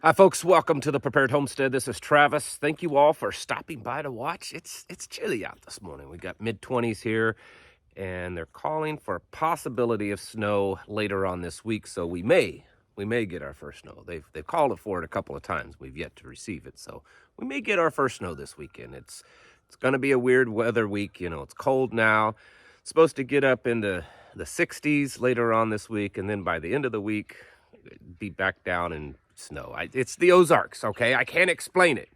Hi, folks. Welcome to the Prepared Homestead. This is Travis. Thank you all for stopping by to watch. It's chilly out this morning. We got mid-20s here, and they're calling for a possibility of snow later on this week. So we may get our first snow. They've called it for it a couple of times. We've yet to receive it, so we may get our first snow this weekend. It's going to be a weird weather week. You know, it's cold now. It's supposed to get up into the 60s later on this week, and then by the end of the week, be back down in snow. It's the Ozarks, okay? I can't explain it.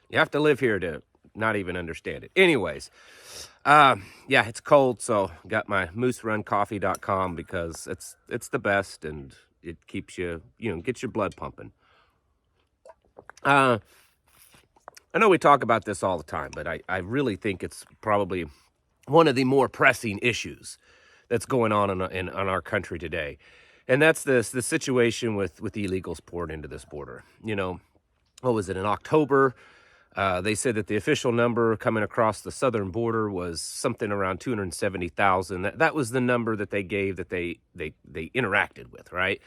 You have to live here to not even understand it. Anyways, yeah, it's cold, so got my mooseruncoffee.com because it's the best and it keeps you, gets your blood pumping. I know we talk about this all the time, but I really think it's probably one of the more pressing issues that's going on in our country today. And that's the situation with the illegals poured into this border. You know, what was it, in October? They said that the official number coming across the southern border was something around 270,000. That was the number that they gave that they interacted with, right?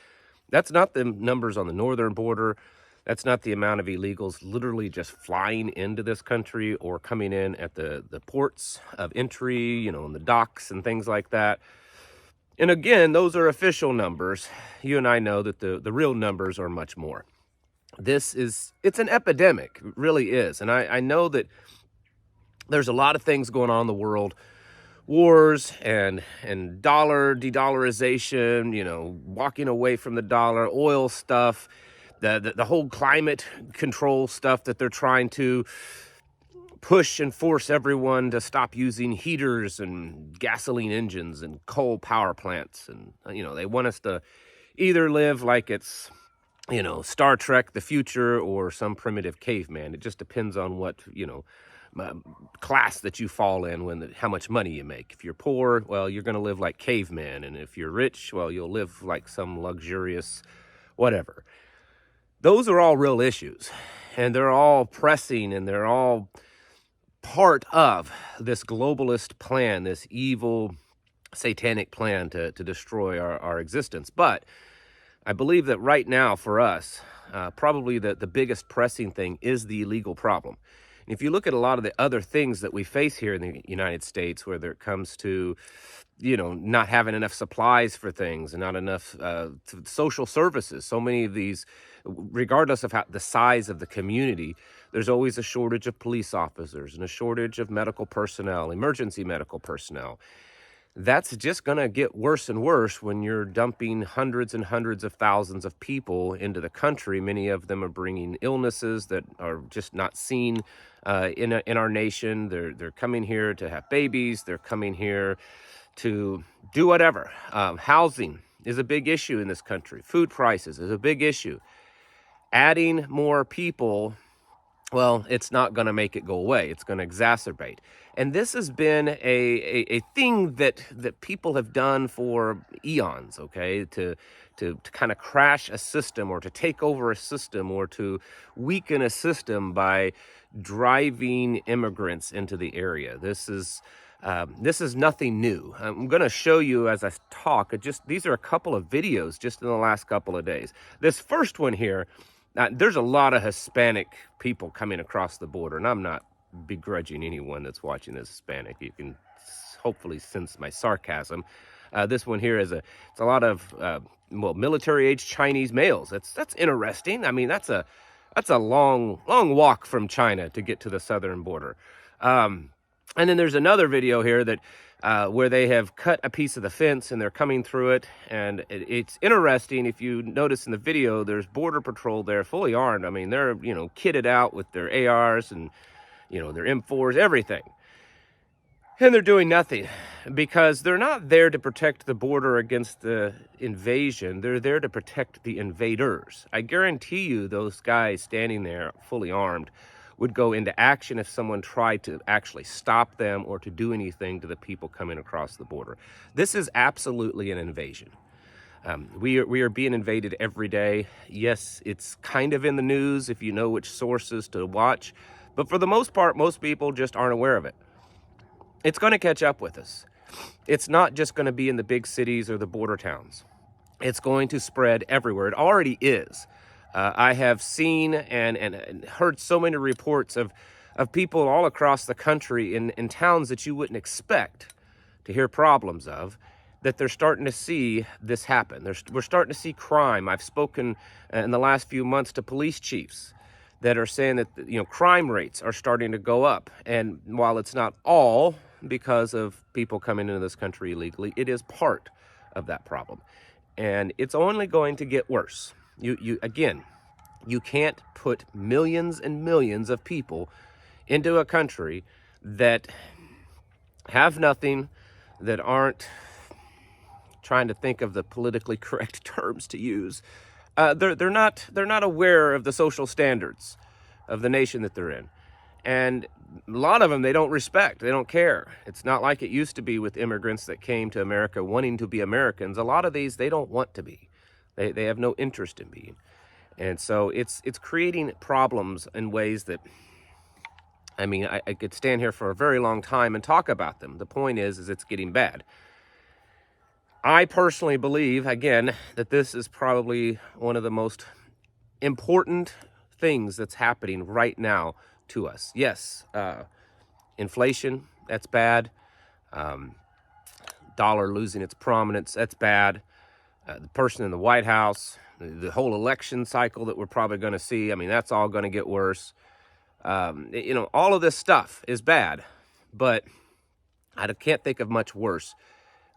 That's not the numbers on the northern border. That's not the amount of illegals literally just flying into this country or coming in at the ports of entry, in the docks and things like that. And again, those are official numbers. You and I know that the real numbers are much more. It's an epidemic, it really is. And I know that there's a lot of things going on in the world, wars and de-dollarization, walking away from the dollar, oil stuff, the whole climate control stuff that they're trying to push and force everyone to stop using heaters and gasoline engines and coal power plants. And, they want us to either live like it's, Star Trek, the future, or some primitive caveman. It just depends on what, class that you fall in, how much money you make. If you're poor, well, you're going to live like caveman. And if you're rich, well, you'll live like some luxurious whatever. Those are all real issues. And they're all pressing, and they're all part of this globalist plan, this evil satanic plan to destroy our existence. But I believe that right now for us, probably the biggest pressing thing is the illegal problem. And if you look at a lot of the other things that we face here in the United States, whether it comes to, not having enough supplies for things and not enough social services, so many of these, regardless of the size of the community, there's always a shortage of police officers and a shortage of medical personnel, emergency medical personnel. That's just going to get worse and worse when you're dumping hundreds and hundreds of thousands of people into the country. Many of them are bringing illnesses that are just not seen in our nation. They're coming here to have babies. They're coming here to do whatever. Housing is a big issue in this country. Food prices is a big issue. Adding more people, well, it's not going to make it go away. It's going to exacerbate. And this has been a thing that people have done for eons, okay, to kind of crash a system or to take over a system or to weaken a system by driving immigrants into the area. This is nothing new. I'm going to show you as I talk. These are a couple of videos just in the last couple of days. This first one here, there's a lot of Hispanic people coming across the border, and I'm not begrudging anyone that's watching this Hispanic. You can hopefully sense my sarcasm. This one here it's a lot of military-age Chinese males. That's interesting. I mean, that's a long walk from China to get to the southern border. And then there's another video here that where they have cut a piece of the fence and they're coming through it. And it's interesting. If you notice in the video, there's Border Patrol there, fully armed. I mean, they're, kitted out with their ARs and, their M4s, everything. And they're doing nothing because they're not there to protect the border against the invasion. They're there to protect the invaders. I guarantee you those guys standing there fully armed would go into action if someone tried to actually stop them or to do anything to the people coming across the border. This is absolutely an invasion. We are being invaded every day. Yes, it's kind of in the news if you know which sources to watch, but for the most part, most people just aren't aware of it. It's going to catch up with us. It's not just going to be in the big cities or the border towns. It's going to spread everywhere. It already is. I have seen and heard so many reports of people all across the country in towns that you wouldn't expect to hear problems of, that they're starting to see this happen. We're starting to see crime. I've spoken in the last few months to police chiefs that are saying that, you know, crime rates are starting to go up. And while it's not all because of people coming into this country illegally, it is part of that problem. And it's only going to get worse. Again, you can't put millions and millions of people into a country that have nothing, that aren't, trying to think of the politically correct terms to use. They're not aware of the social standards of the nation that they're in. And a lot of them they don't respect, they don't care. It's not like it used to be with immigrants that came to America wanting to be Americans. A lot of these they don't want to be. They have no interest in being. And so it's creating problems in ways that, I mean, I could stand here for a very long time and talk about them. The point is it's getting bad. I personally believe, again, that this is probably one of the most important things that's happening right now to us. Yes, inflation, that's bad. Dollar losing its prominence, that's bad. The person in the White House, the whole election cycle that we're probably going to see, I mean, that's all going to get worse. You know, all of this stuff is bad, but I can't think of much worse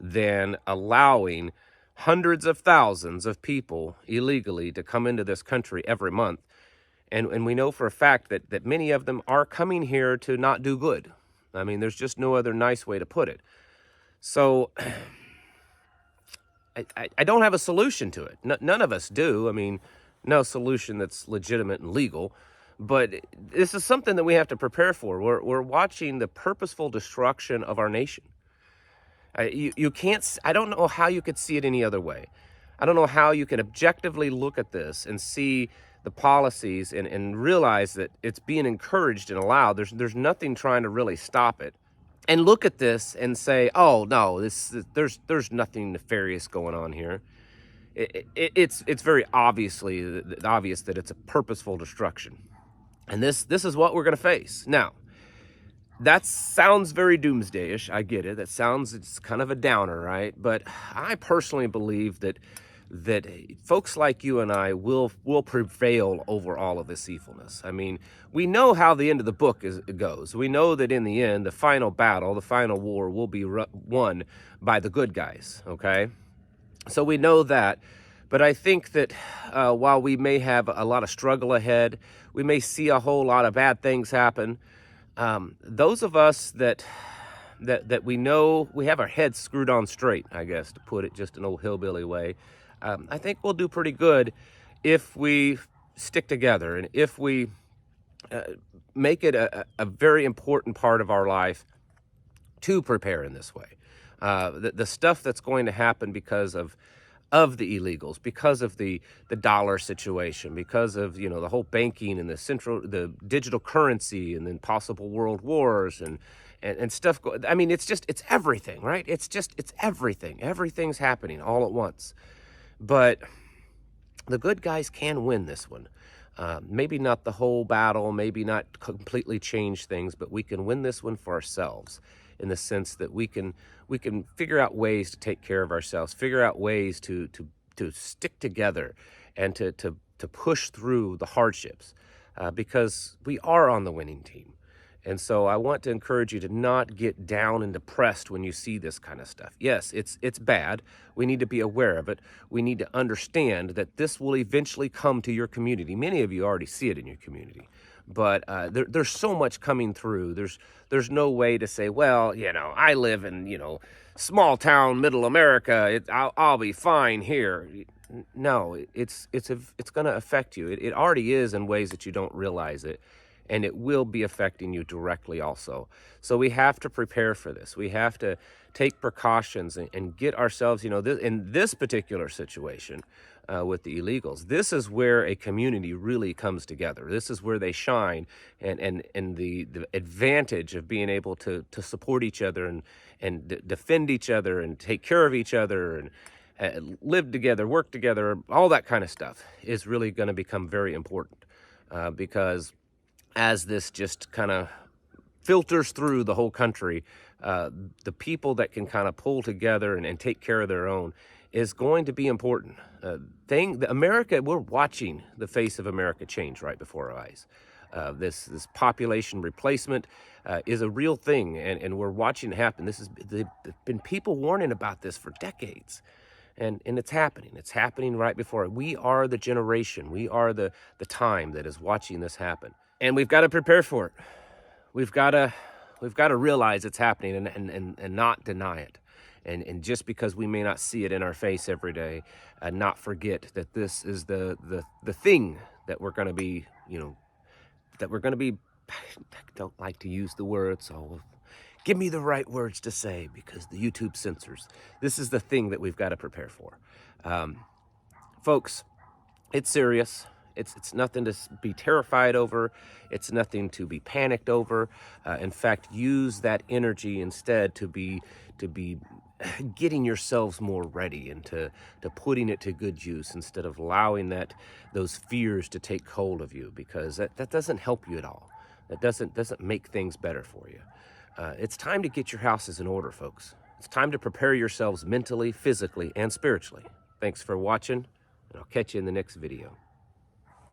than allowing hundreds of thousands of people illegally to come into this country every month. And we know for a fact that many of them are coming here to not do good. I mean, there's just no other nice way to put it. So I don't have a solution to it. None of us do. I mean, no solution that's legitimate and legal. But this is something that we have to prepare for. We're watching the purposeful destruction of our nation. You can't, I don't know how you could see it any other way. I don't know how you can objectively look at this and see the policies and realize that it's being encouraged and allowed. There's nothing trying to really stop it. And look at this and say, oh no, there's nothing nefarious going on here. It's very obvious that it's a purposeful destruction. And this is what we're going to face. Now, that sounds very doomsday-ish. I get it. It's kind of a downer, right? But I personally believe that folks like you and I will prevail over all of this evilness. I mean, we know how the end of the book goes. We know that in the end, the final battle, the final war will be won by the good guys, okay? So we know that. But I think that while we may have a lot of struggle ahead, we may see a whole lot of bad things happen. Those of us that we know we have our heads screwed on straight, I guess, to put it just an old hillbilly way, I think we'll do pretty good if we stick together and if we make it a very important part of our life to prepare in this way. The stuff that's going to happen because of the illegals, because of the dollar situation, because of, you know, the whole banking and the digital currency and then possible world wars and stuff. I mean, it's everything, right? It's everything. Everything's happening all at once. But the good guys can win this one. Maybe not the whole battle, maybe not completely change things, but we can win this one for ourselves, in the sense that we can figure out ways to take care of ourselves, figure out ways to stick together and to push through the hardships, because we are on the winning team. And so I want to encourage you to not get down and depressed when you see this kind of stuff. Yes, it's bad. We need to be aware of it. We need to understand that this will eventually come to your community. Many of you already see it in your community. But there's so much coming through. There's no way to say, well, you know, I live in, you know, small town, middle America. I'll be fine here. No, it's going to affect you. It already is in ways that you don't realize it. And it will be affecting you directly also. So we have to prepare for this. We have to take precautions and get ourselves, you know, in this particular situation with the illegals, this is where a community really comes together. This is where they shine, and the advantage of being able to support each other and defend each other and take care of each other. And live together, work together, all that kind of stuff is really going to become very important, because as this just kind of filters through the whole country, the people that can kind of pull together and take care of their own is going to be important. America, we're watching the face of America change right before our eyes. This population replacement is a real thing, and we're watching it happen. There've been people warning about this for decades, and it's happening. It's happening right before. We are the generation. We are the time that is watching this happen, and we've got to prepare for it. We've got to realize it's happening and not deny it. And just because we may not see it in our face every day, not forget that this is the thing that we're going to be, I don't like to use the word, so give me the right words to say because the YouTube censors. This is the thing that we've got to prepare for. Folks, it's serious. It's nothing to be terrified over. It's nothing to be panicked over. In fact, use that energy instead to be getting yourselves more ready and to putting it to good use instead of allowing those fears to take hold of you, because that doesn't help you at all. That doesn't make things better for you. It's time to get your houses in order, folks. It's time to prepare yourselves mentally, physically, and spiritually. Thanks for watching, and I'll catch you in the next video.